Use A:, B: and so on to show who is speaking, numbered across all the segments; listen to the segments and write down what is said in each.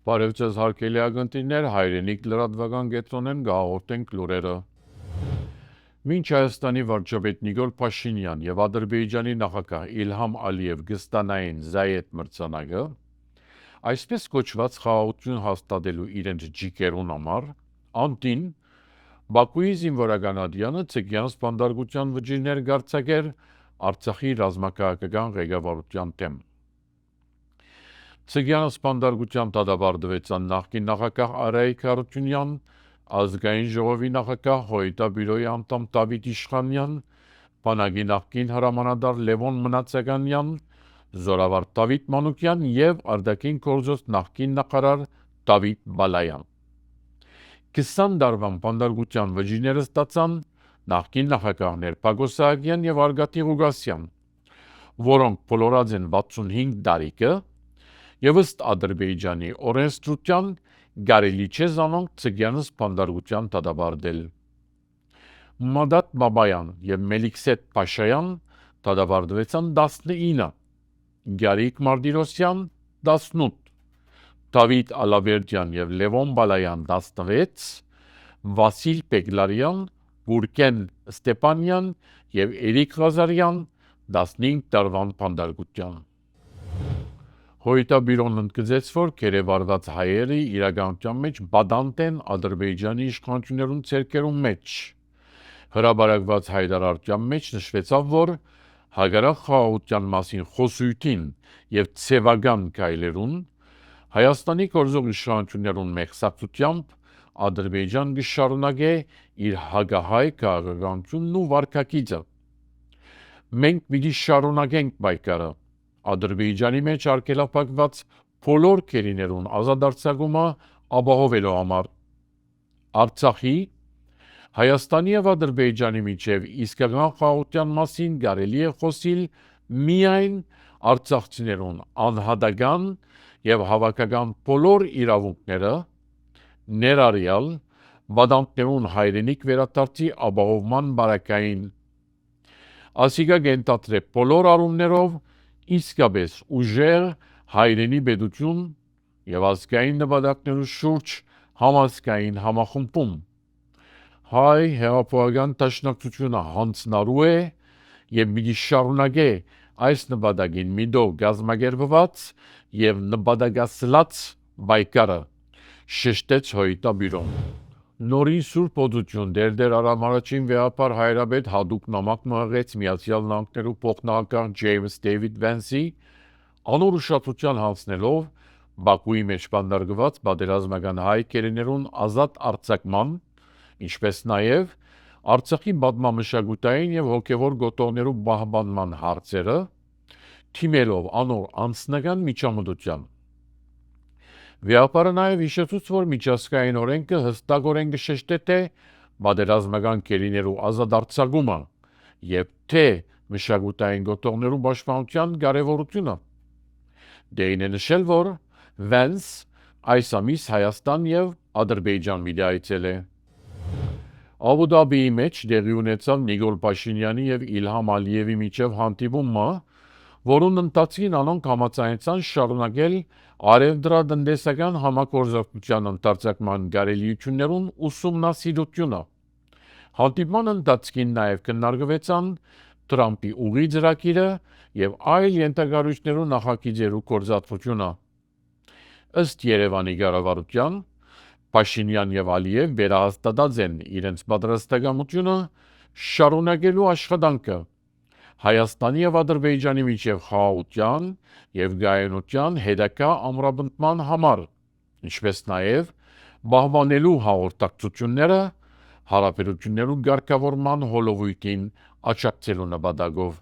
A: Բարև ձեզ հարգելի ակնթիներ, հայրենիք լրատվական կենտրոնեն գահորտենք լուրերը։ Մինչ Հայաստանի վարչապետ Նիկոլ Փաշինյան եւ Ադրբեջանի նախագահ Իլհամ Ալիև կստանային Զայեդ մրցանակը, այսպես կոչված խաղաղություն հաստատելու իրենց ջիկերուն համար, անտին Բաքուի զինվորական ադյանը ցեգյանց բանդարգության վճիրներ գարցակեր Արցախի ռազմաքաղաքական ղեկավարության դեմ։ Ցեգյանց բանդարգության դադարեցան նախկին նախագահ Արայիկ Հարությունյան, ազգային ժողովի նախագահ Հոյտաբյուրոյի անդամ Դավիթ Իշխանյան, բանակի նախկին հրամանատար Լևոն Մնացականյան, զորավար Դավիթ Մանուկյան եւ արտաքին գործոս նախկին նախարար Դավիթ Բալայան։ 20 տարվան բանդարգության վճիրները ստացան նախկին նախագահներ Պագոս Սահակյան եւ Արգատի Ղուկասյան, որոնք բոլորած են 65 տարիքը եւ ըստ Ադրբեջանի օրենսդրության կարելի չէ զանոնք ցեգյանս բանդարգության դադարել։ Մադատ Բաբայան եւ Մելիքսետ Փաշայան դադարեցան 19, Գարիկ Մարտիրոսյան 18, Դավիթ Ալավերդյան եւ Լևոն Բալայան 16, Վասիլ Պեգլարյան, Բուրկեն Ստեփանյան եւ Էրիկ Ղազարյան 15 տարվան բանդարգության։ Հոյտաբյուրոն ընդգծեց, որ կերևարված հայերը իրականության մեջ բադանտ են Ադրբեջանի իշխանություններուն ցերկերուն մեջ։ Հրաբարակված հայտարարության մեջ նշվեցավ, որ հագարակ խաղաղության մասին խոսույթին եւ ցեվական կայլերուն Հայաստանի գործող իշխանություններուն մեղսակցությամբ Ադրբեջան կշարունակե իր հագահայ քաղաքականությունն ու վարքագիծը։ Մենք պիտի շարունակենք պայքարը Ադրբեջանի մեջ արգելափակված բոլոր կերիներուն ազատարձակումը ապահովելու համար։ Արցախի, Հայաստանի եւ Ադրբեջանի միջև իսկական խաղաղության մասին կարելի է խոսիլ միայն արցախցիներուն անհատական եւ հավաքական բոլոր իրավունքները, ներառյալ բադանտներուն հայրենիք վերադարձի ապահովման բարակային։ Ասիկա կենտադրե բոլոր առումներով իսկապես ուժեղ հայրենի պետություն եւ ազգային նպատակներու շուրջ համազգային համախմբում։ Հայ հեղափոխական դաշնակցությունը հանձնարարու է եւ մի շարունակե այս նպատակին միտով գազմագերբված եւ նպատակասլաց պայքարը, շեշտեց Հոյտաբյուրոն։ Նորին Սուրբ Օդություն դերդեր Արամ առաջին վեհապար հայրաբեդ հատուկ նամակ մղեց Միացյալ Նահանգներու փոխնախագահ Ջեյմս Դեյվիդ Վենսի, անոր ուշադրության հանձնելով Բաքուի մեջ բանդարգված պատերազմական հայ կերիներուն ազատ արձակման, ինչպես նաեւ Արցախի պատմամշակութային եւ հոգեվոր գոտորներու պահպանման հարցերը, թիմելով անոր անձնական միջամտության։ Վեհապարը նաեւ հիշեցուց, որ միջազգային օրենքը հստակորեն կշեշտե թե պատերազմական կերիներու ազատ արձակումը եւ թե մշակութային գոտորներու պաշտպանության կարեւորությունը։ Դեին է նշել, որ Վենս այս ամիս Հայաստան եւ Ադրբեջան պիտի այցելե։ Աբու Դաբիի մեջ տեղի ունեցավ Նիկոլ Փաշինյանի եւ Իլհամ Ալիևի միջև հանդիպումը, որուն ընթացքին անոնք համաձայնեցան շարունակել արևդրատնտեսական համագործակցության ընդարձակման կարելիություններուն ուսումնասիրությունը։ Հանդիպման ընթացքին նաեւ քննարկվեցան Թրամփի ուղի ծրագիրը եւ այլ ենթակառույցներու նախագիծերու գործածությունը։ Ըստ Երևանի կառավարության Փաշինյան եւ Ալիև վերահաստատած են իրենց պատրաստակամությունը շարունակելու աշխատանքը Հայաստանի եւ Ադրբեջանի միջև խաղաղության եւ գայունության հետագա ամրապնդման համար, ինչպես նաեւ պահպանելու հաղորդակցությունները հարաբերություններու ղեկավարման հոլովույթին աջակցելու նպատակով։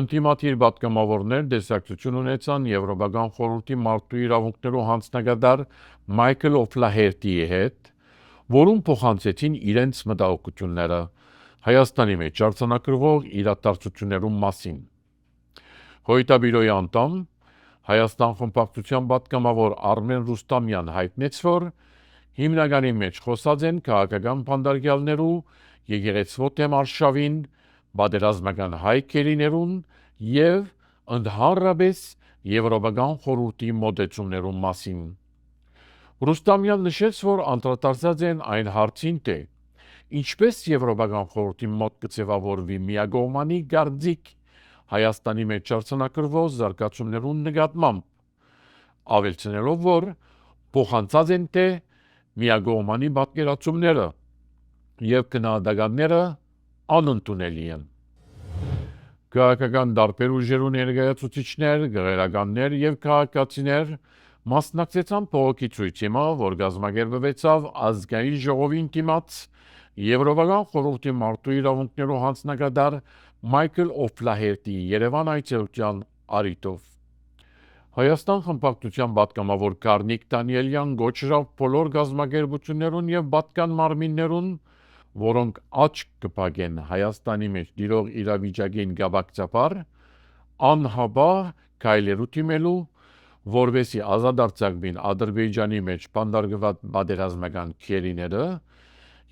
A: Ընտիմատիր պատգամավորներ դեսակցություն ունեցան Եվրոպական խորհրդի մարդու իրավունքներու հանձնագետար Մայքլ Օֆլահերտիի հետ, որում փոխանցեցին իրենց մտահոգությունները Հայաստանի մեջ արձանագրվող իրադարձություններու մասին։ Հոյտաբյուրոյի անդամ Հայաստան խմբակցության պատգամավոր Արմեն Ռուստամյան հայտնեց, որ հիմնականի մեջ խոսած են քաղաքական բանդարգյալներու, եկեղեցվո թեմ արշավին, պատերազմական հայ կերիներուն եւ ընդհանրապես Եվրոպական խորհրդի մոտեցումներու մասին։ Ռուստամյան նշեց, որ անդրադարձած են այն հարցին, թե ինչպես Եվրոպական խորհրդի մոտ կձևավորվի միագողմանի գարձիկ Հայաստանի մեջ արձանագրվող զարգացումներուն նկատմամբ, ավելցնելով, որ փոխանցած են թե միագողմանի պատկերացումները եւ քննադատները անընդունելի են։ Քաղաքական տարբեր ուժերու ներկայացուցիչներ, գեղարականներ եւ քաղաքացիներ մասնակցեցան բողոքի ցույցիմը, որ կազմակերպվեցավ ազգային ժողովին դիմաց Եվրոպական խորհրդի մարդու իրավունքներու հանձնագետար Մայքլ Օֆլահերտի Երևան այցելության առիթով։ Հայաստան խմբակցության պատգամավոր Գառնիկ Դանիելյան գոչրավ բոլոր գազམ་ակերպություններուն եւ պատկան մարմիններուն, որոնք աչք կփակեն Հայաստանի մեջ դիրող իրավիճակին գաբակցաբար, անհաբար քայլերու դիմելու, որովհետեւ ազատարձակվին Ադրբեջանի մեջ բանդարգված պատերազմական քերիները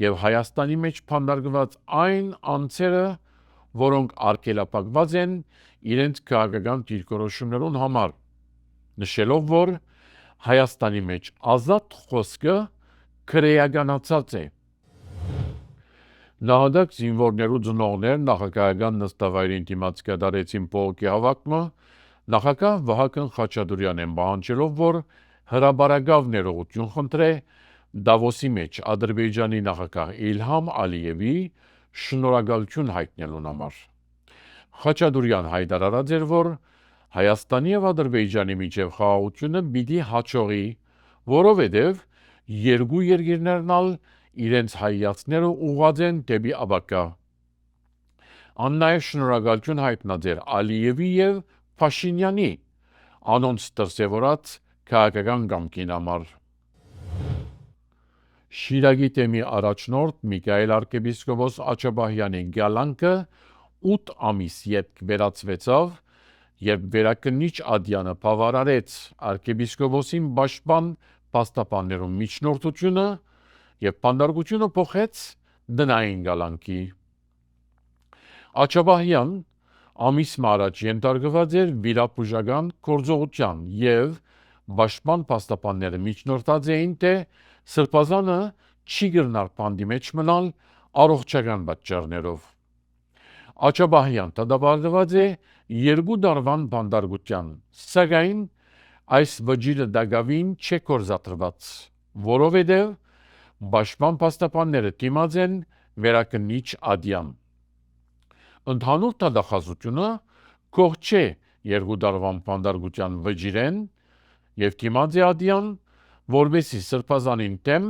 A: եւ Հայաստանի մեջ բանդարգված այն անձերը, որոնք արգելափակված են իրենց քաղաքական դիրքորոշումներուն համար, նշելով, որ Հայաստանի մեջ ազատ խոսքը քրեականացած է։ Նահատակ զինվորներու ծնողներ նախագահական նստավայրին դիմաց կատարեցին բողոքի հավաքումը, նախագահ Վահագն Խաչատուրյանն պահանջելով, որ հրաբարակավ ներողություն խնդրե Դավոսի մեջ Ադրբեջանի նախագահ Իլհամ Ալիևի շնորհակալություն հայտնելուն համար։ Խաչատուրյան հայտարարած էր, որ Հայաստանի եւ Ադրբեջանի միջև խաղաղությունը պիտի հաջողի, որովհետեւ երկու երկիրներն ալ իրենց հայացքները ուղղած են դեպի ապագա։ Ան նաեւ շնորհակալություն հայտնած էր Ալիևի եւ Փաշինյանի անոնց դրսևորած քաղաքական կամքին համար։ Շիրակի թեմի առաջնորդ Միքայել arczepiskopos Աջաբահյանի գալանքը 8 ամիս յետք վերացվեցավ, երբ վերակնիչ Ադյանը բավարարեց arczepiskoposին պաշտպան փաստաբաններուն միջնորդությունը եւ բանդարգությունը փոխեց դնային գալանքի։ Աջաբահյան ամիս առաջ ենթարկված էր վիրապուժական գործողության եւ պաշտպան փաստաբանները միջնորդած էին, թե Սրբազանը չի գնար բանդի մեջ մնալ առողջական պատճառներով։ Աջաբահյան դատապարտված է 2 տարվան բանդարգության, սակայն այս վճիռը դակավին չէ կորզատրված, որովհետև պաշտպան փաստաբանները դիմաց են վերակնիչ Ադյան։ Ընդհանուր դատախազությունը կող չէ 2 տարվան բանդարգության վճիռեն եւ դիմաց է Ադյան, որովհետեւ Սրբազանին դեմ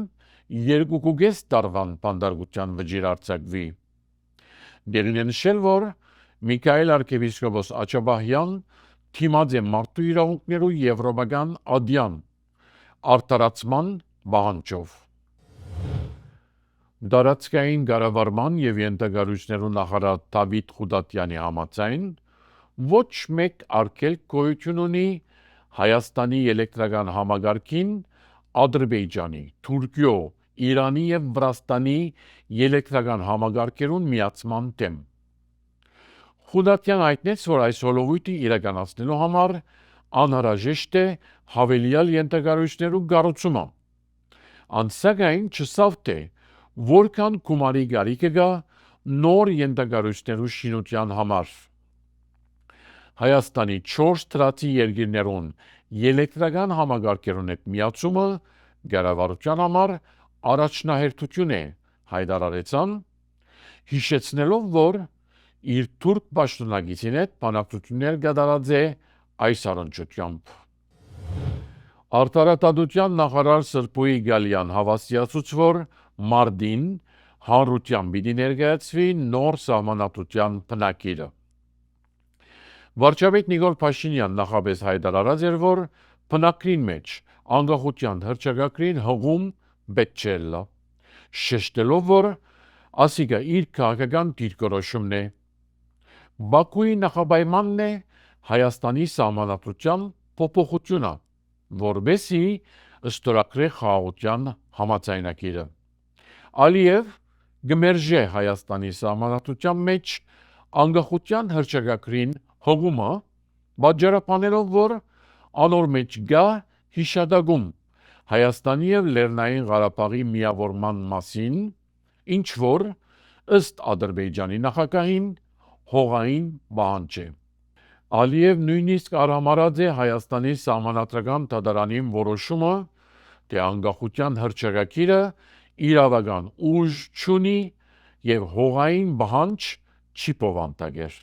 A: 2.5 տարվան բանդարգության վճիռ արձակվի։ Դերին է նշել, որ Միքայել arczepiskopos Աջաբահյան դիմաց է մարդու իրավունքներու եվրոպական Ադյան արտարացման պահանջով։ Դարածքային կառավարման եւ ենթակառույցներու նախարար Դավիթ Խուդատյանի համաձայն ոչ մեկ արգելք գոյություն ունի Հայաստանի էլեկտրական համագարքին Ադրբեջանի, Թուրքիո, Իրանի եւ Վրաստանի էլեկտրական համագարքերուն միացման դեմ։ Խուդատյան հայտնեց, որ այս հոլովույթը իրականացնելու համար անհրաժեշտ է հավելյալ ենթակառույցներու կառուցումը։ Անցագային չսավ թե որքան գումարի գարիքը գա նոր ենթակառույցներու շինության համար։ Հայաստանի 4 թրացի երկիրներուն էլեկտրական համագարքերուն հետ միացումը կառավարության համար առաջնահերթություն է, հայտարարեցան, հիշեցնելով, որ իր թուրք պաշտոնակիցին հետ բանակցություններ կատարած է այս առնչությամբ։ Արտարադատության նախարար Սրբոյի Գալյան հավաստիացուց, որ մարտին հանրության պիտի ներկայացվի նոր սահմանադրության բնակիրը։ Վարչապետ Նիկոլ Փաշինյան նախապես հայտարարած էր, որ բնակրին մեջ անկախության հռչակագրին հղում պետք չէ լա, շեշտելով, որ ասիկա իր քաղաքական դիրքորոշումն է։ Բաքուի նախապայմանն է Հայաստանի սահմանադրության փոփոխությունը, որբեսի ստորագրե խաղաղության համաձայնագիրը։ Ալիև գմերժե Հայաստանի սահմանադրության մեջ անկախության հռչակագրին հղումը, պատճառաբանելով, որ անոր մեջ գա հիշադակում Հայաստանի և Լեռնային Ղարաբաղի միավորման մասին, ինչ որ ըստ Ադրբեջանի նախագահին հողային պահանջ է։ Ալիև նույնիսկ արհամարհած է Հայաստանի սահմանադրական դատարանին որոշումը, թե անկախության հռչակագիրը իրավական ուժ չունի և հողային պահանջ չի բովանդակեր։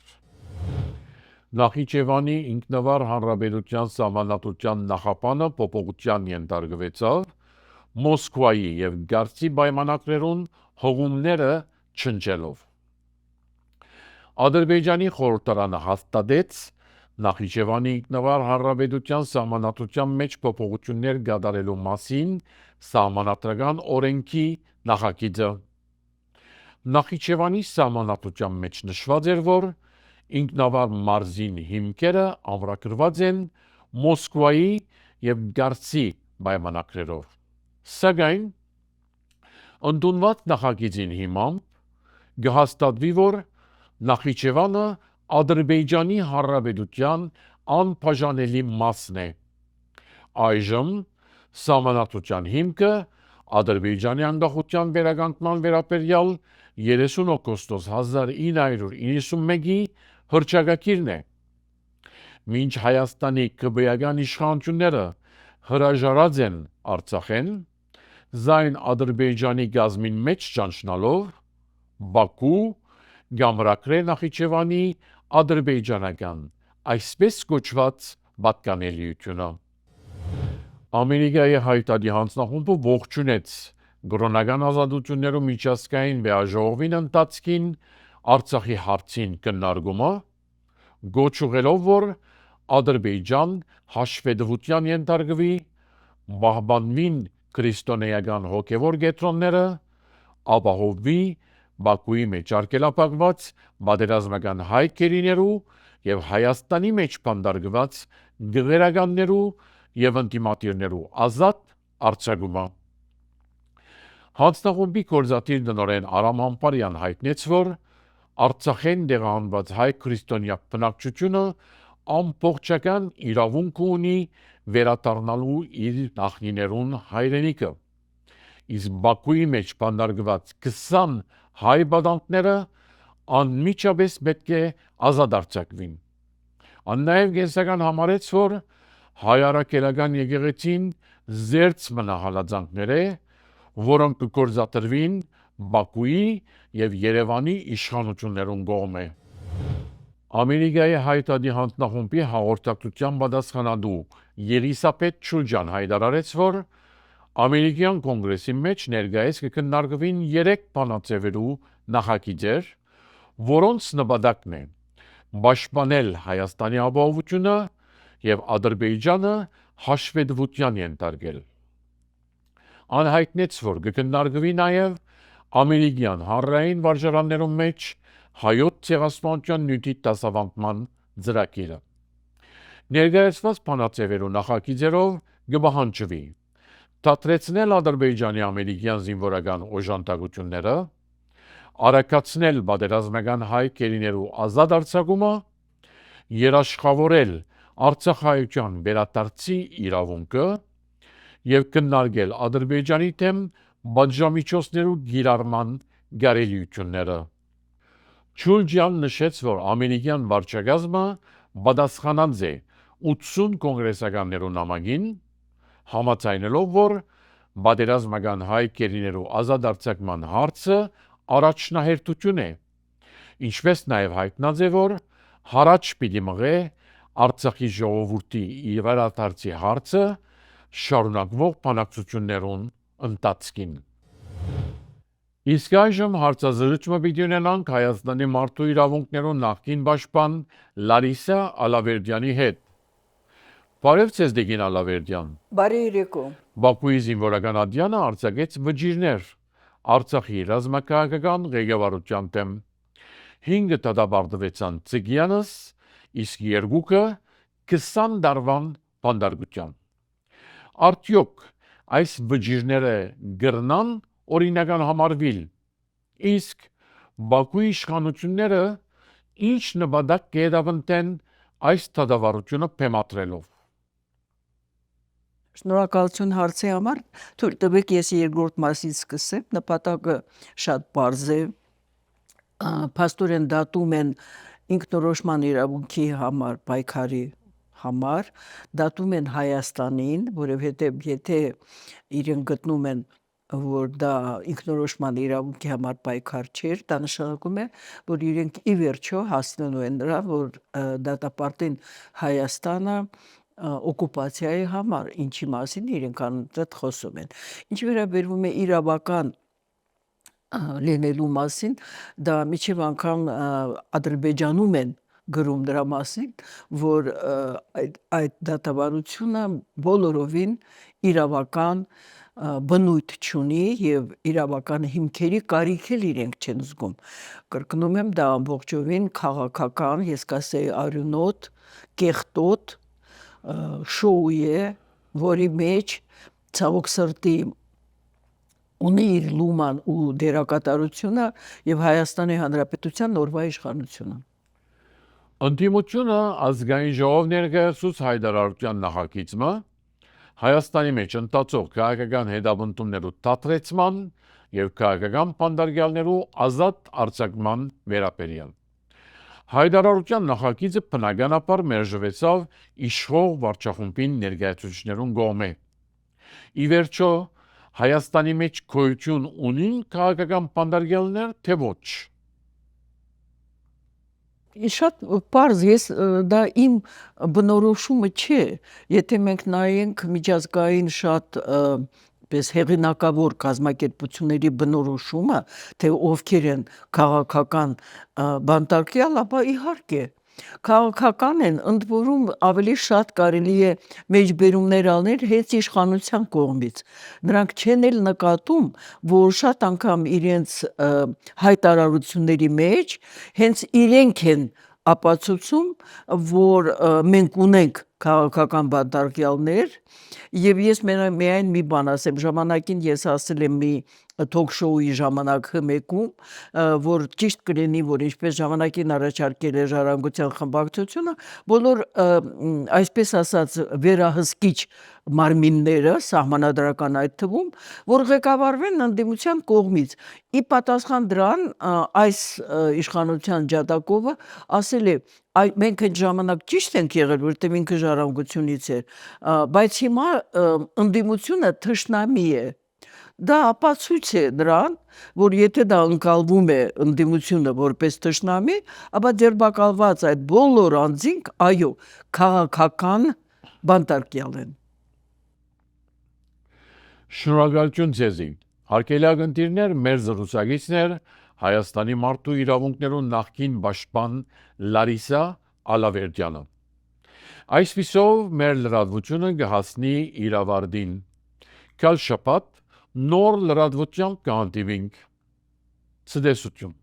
A: Նախիջևանի ինքնավար հանրապետության սահմանադրության նախապանը փոփոխության ենթարկվեցավ Մոսկվայի և Գարցի պայմանագրերուն հողումները չնչելով։ Ադրբեջանի խորհրդարանը հաստատեց Նախիջևանի ինքնավար հանրապետության սահմանադրության մեջ փոփոխություններ կատարելու մասին սահմանադրական օրենքի նախագիծը։ Նախիջևանի սահմանադրության մեջ նշված էր, որ ինքնավար մարզին հիմքերը ամրագրված են Մոսկվայի և Գարցի պայմանագրերով։ Սակայն ընդունված նախագիծին հիմամբ կհաստատվի, որ Նախիջևանը Ադրբեջանի Հանրապետության անբաժանելի մասն է։ Այժմ սահմանադրության հիմքը Ադրբեջանի անկախության վերականգնման վերաբերյալ 30 օգոստոս 1991-ի հռչակագիրն է։ Մինչ Հայաստանի քրեական իշխանությունները հրաժարած են Արցախեն, զայն Ադրբեջանի կազմին մեջ ճանչնալով, Բաքու կամրագրե Նախիջևանի ադրբեջանական այսպես կոչված պատկանելիությունը։ Ամերիկայի հայտարարի հանձնախումբը ողջունեց կրոնական ազատություններու միջազգային վեաժողովին ընթացքին Արցախի հարցին քննարկումը, գոչ ուղղելով, որ Ադրբեջան հաշվետվության ենթարկվի, պահպանվին քրիստոնեական հոգևոր կեդրոնները, ապահովվի Բաքուի մեջ արգելափակված պատերազմական հայ գերիներու և Հայաստանի մեջ բանտարկված գղերականներու և ընդդիմադիրներու ազատ արձակումը։ Հանձնախումբի գործադիր տնօրեն Արամ Համբարյան հայտնեց, որ Արցախեն տեղահանված հայ քրիստոնյա բնակչությունը ամբողջական իրավունք ունի վերադառնալու իր նախնիներուն հայրենիքը, իսկ Բաքուի մեջ բանտարկված 20 հայ բադանտները անմիջապես պետք է ազատ արձակվին։ Ան նաև կենսական համարեց, որ հայ առաքելական եկեղեցին զերծ մնահալածանքներ է, որոնք կգործադրվին Բաքուի և Երևանի իշխանություններուն կողմէ։ Ամերիկայի հայտարարի հանձնախումբի հաղորդակցության պատասխանատու Եղիսաբեթ Չուլջան հայտարարեց, որ ամերիկյան կոնգրեսի մեջ ներկայիս կքննարկվին 3 բանաձևերու նախագիծեր, որոնց նպատակն է պաշտպանել Հայաստանի ապահովությունը և Ադրբեջանը հաշվետվության ենթարկել։ Ան հայտնեց, որ կքննարկվի նաև ամերիկյան հանրային վարժարաններում մեջ հայոց ցեղասպանության նյութի դասավանդման ծրագիրը։ Ներկայացված բանաձևերու նախագիծերով կպահանջվի դադրեցնել Ադրբեջանի ամերիկյան զինվորական օժանդակությունները, արագացնել պատերազմական հայ գերիներու ազատ արձակումը, երաշխավորել արցախայության վերադարձի իրավունքը և քննարկել Ադրբեջանի դեմ պատժամիջոցներու կիրառման կարելիությունները։ Չուլջան նշեց, որ ամերիկյան վարչակազմը պատասխանած է 80 կոնգրեսականներու նամակին, համաձայնելով, որ պատերազմական հայ գերիներու ազատ արձակման հարցը առաջնահերթություն է, ինչպես նաև հայտնած է, որ հարաճ պիտի մղե Արցախի ժողովրդի վերադարձի հարցը շարունակվող բանակցություններուն ընթացքին։ Իսկ այժմ հարցազրույցը պիտի ունենանք Հայաստանի մարդու իրավունքներու նախկին պաշտպան Լարիսա Ալավերդյանի հետ։ Բարև ձեզ, Տիկին Ալավերդյան։
B: Բարի երեկո։
A: Բաքուի զինվորական ատյանը արձակեց վճիրներ Արցախի ռազմաքաղաքական ղեկավարության դեմ։ 5 դատապարտվեցան Ծգյանս, իսկ 2-ը 20 տարվան բանտարկության։ Արդյոք այս վճիրները կրնան օրինական համարվիլ, իսկ Բաքուի իշխանությունները ինչ նպատակ կհետապնդեն այս դատավարությունը բեմադրելով։
B: Շնորհակալություն հարցի համար։ Թույլ տվեք ես երկրորդ մասից սկսեմ։ Նպատակը շատ պարզ է։ Փաստորեն դատում են ինքնորոշման իրավունքի համար պայքարի համար, դատում են Հայաստանին, որովհետև եթե իրեն գտնում են, որ դա ինքնորոշման իրավունքի համար պայքար չէր, դա նշանակում է, որ իրենք ի վերջո հասնելու են նրա, որ դատապարտեն Հայաստանը օկուպացիայի համար, ինչի մասին իրենք անընդհատ խոսում են։ Ինչ վերաբերվում է իրավական լինելու մասին, դա միջև անգամ Ադրբեջանում են գրում դրա մասին, որ այդ դատավարությունը բոլորովին իրավական բնույթ չունի եւ իրավական հիմքերի կարիք էլ իրենք չեն զգում։ Կրկնում եմ, դա ամբողջովին քաղաքական, ես կասեի արյունոտ, կեղտոտ շոու է, որի մեջ ցավոք սրտի ունի իր լուման ու դերակատարությունը եւ Հայաստանի Հանրապետության նորվա իշխանությունը։
A: Ընդդիմությունը ազգային ժողով ներկայացուց Հայդար Արարության նախագիծը Հայաստանի մեջ ընթացող քաղաքական հետապնդումներու դադրեցման եւ քաղաքական բանդարգյալներու ազատ արձակման վերաբերյալ։ Հայդար Արարության նախագիծը բնականաբար մերժվեցավ իշխող վարչախումբին ներկայացուցիչներուն կողմէ։ Ի վերջո Հայաստանի մեջ գոյություն ունին քաղաքական բանդարգյալներ, թե ոչ։
B: Շատ պարզ, դա իմ բնորոշումը չէ, եթե մենք նայենք միջազգային շատ պես հեղինակավոր կազմակերպությունների բնորոշումը, թե ովքեր են քաղաքական բանտարկյալ, ապա իհարկե քաղաքական են, ընդ որում ավելի շատ կարելի է մեջբերումներ անել հենց իշխանության կողմից։ Նրանք չեն էլ նկատում, որ շատ անգամ իրենց հայտարարությունների մեջ հենց իրենք են ապացուցում, որ մենք ունենք քաղաքական բանտարկյալներ, եւ ես միայն մի բան ասեմ, ժամանակին ես ասել եմ մի թոք-շոուի ժամանակ հմեկում, որ ճիշտ կլինի, որ ինչպես ժամանակին առաջարկել է Ժառանգության խմբակցությունը, բոլոր այսպես ասած վերահսկիչ մարմինները, սահմանադրական այդ թվում, որ ղեկավարվեն ընդդիմության կողմից։ Ի պատասխան դրան այս իշխանության ջատագովը ասել է մենք այդ ժամանակ ճիշտ ենք եղել, որտեղ ինքը ժառանգությունից էր, բայց հիմա ընդդիմությունը թշնամի է։ Դա ապացույց է նրան, որ եթե դա ընկալվում է ընդդիմությունը որպես թշնամի, ապա ձերբակալված այդ բոլոր անձինք, այո, քաղաքական բանտարկյալ են։
A: Շնորհակալություն ձեզի։ Հարգելի ակնթիրներ, մեր զրուցակիցներ Հայաստանի մարդու իրավունքներու նախկին պաշտպան Լարիսա Ալավերդյանը։ Այսպիսով մեր լրատվությունը կհասնի իր ավարտին։ Կալ շաբաթ նոր լրատվությամբ կհանդիպինք։ Ցտեսություն։